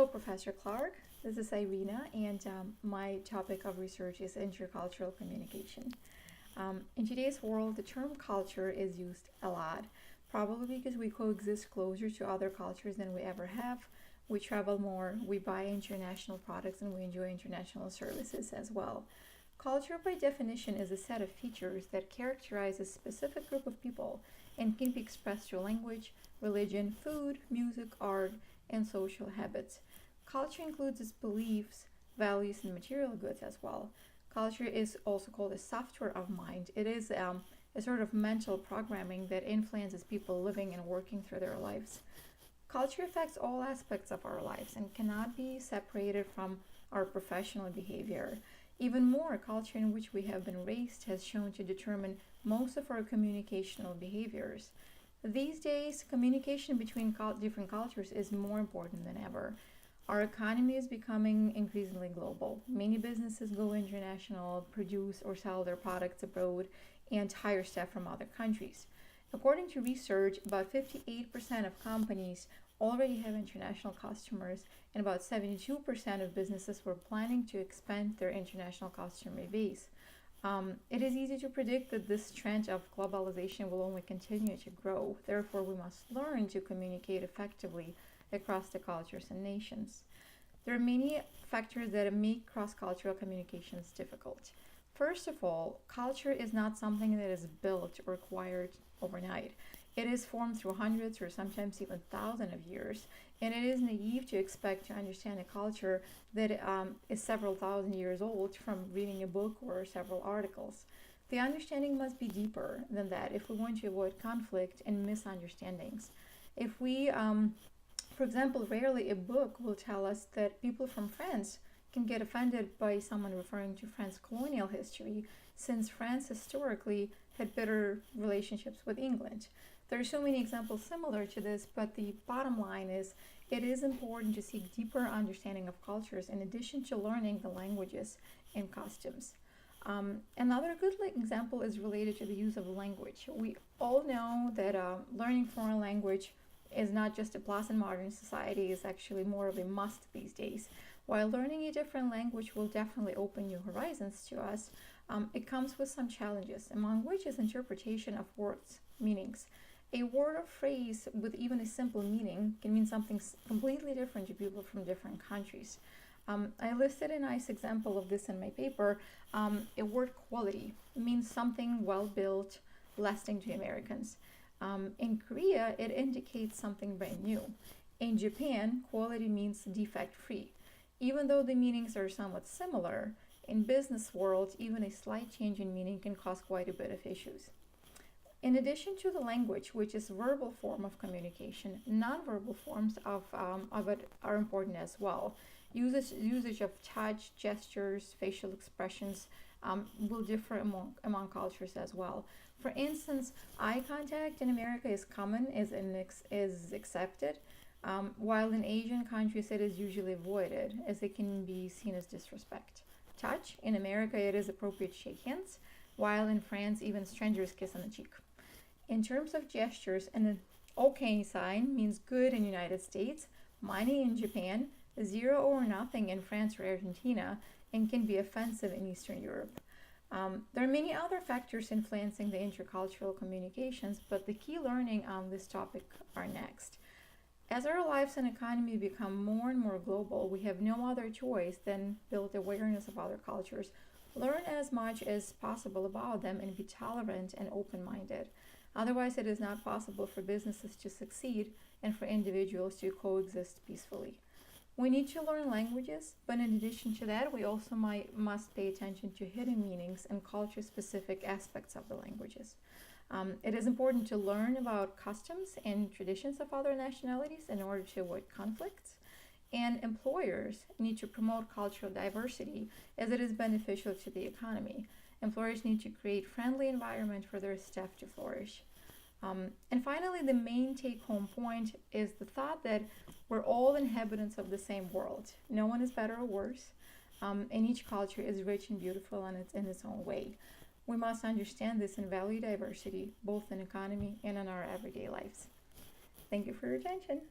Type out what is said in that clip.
Hello, Professor Clark. This is Irina, and my topic of research is intercultural communication. In today's world, the term culture is used a lot, probably because we coexist closer to other cultures than we ever have. We travel more, we buy international products, and we enjoy international services as well. Culture, by definition, is a set of features that characterize a specific group of people and can be expressed through language, religion, food, music, art, and social habits. Culture includes its beliefs, values, and material goods as well. Culture is also called a software of mind. It is a sort of mental programming that influences people living and working through their lives. Culture affects all aspects of our lives and cannot be separated from our professional behavior. Even more, culture in which we have been raised has shown to determine most of our communicational behaviors. These days, communication between different cultures is more important than ever. Our economy is becoming increasingly global. Many businesses go international, produce or sell their products abroad, and hire staff from other countries. According to research, about 58% of companies already have international customers, and about 72% of businesses were planning to expand their international customer base. It is easy to predict that this trend of globalization will only continue to grow. Therefore, we must learn to communicate effectively across the cultures and nations. There are many factors that make cross-cultural communications difficult. First of all, culture is not something that is built or acquired overnight. It is formed through hundreds or sometimes even thousands of years, and it is naive to expect to understand a culture that is several thousand years old from reading a book or several articles. The understanding must be deeper than that if we want to avoid conflict and misunderstandings. If we, for example, rarely a book will tell us that people from France can get offended by someone referring to France's colonial history, since France historically had better relationships with England. There are so many examples similar to this, but the bottom line is it is important to seek deeper understanding of cultures in addition to learning the languages and customs. Another good example is related to the use of language. We all know that learning foreign language is not just a plus in modern society, it's actually more of a must these days. While learning a different language will definitely open new horizons to us, it comes with some challenges, among which is interpretation of words, meanings. A word or phrase with even a simple meaning can mean something completely different to people from different countries. I listed a nice example of this in my paper. A word quality means something well built, lasting to Americans. In Korea, it indicates something brand new. In Japan, quality means defect free. Even though the meanings are somewhat similar, in business world, even a slight change in meaning can cause quite a bit of issues. In addition to the language, which is verbal form of communication, nonverbal forms of it are important as well. Usage of touch, gestures, facial expressions will differ among cultures as well. For instance, eye contact in America is common, is accepted, while in Asian countries it is usually avoided, as it can be seen as disrespect. Touch in America, it is appropriate to shake hands, while in France even strangers kiss on the cheek. In terms of gestures, an OK sign means good in the United States, money in Japan, zero or nothing in France or Argentina, and can be offensive in Eastern Europe. There are many other factors influencing the intercultural communications, but the key learning on this topic are next. As our lives and economy become more and more global, we have no other choice than build awareness of other cultures, learn as much as possible about them, and be tolerant and open-minded. Otherwise, it is not possible for businesses to succeed and for individuals to coexist peacefully. We need to learn languages, but in addition to that, we also must pay attention to hidden meanings and culture-specific aspects of the languages. It is important to learn about customs and traditions of other nationalities in order to avoid conflicts. And employers need to promote cultural diversity as it is beneficial to the economy. Employers need to create friendly environment for their staff to flourish. And finally, the main take-home point is the thought that we're all inhabitants of the same world. No one is better or worse, and each culture is rich and beautiful in its own way. We must understand this and value diversity, both in economy and in our everyday lives. Thank you for your attention.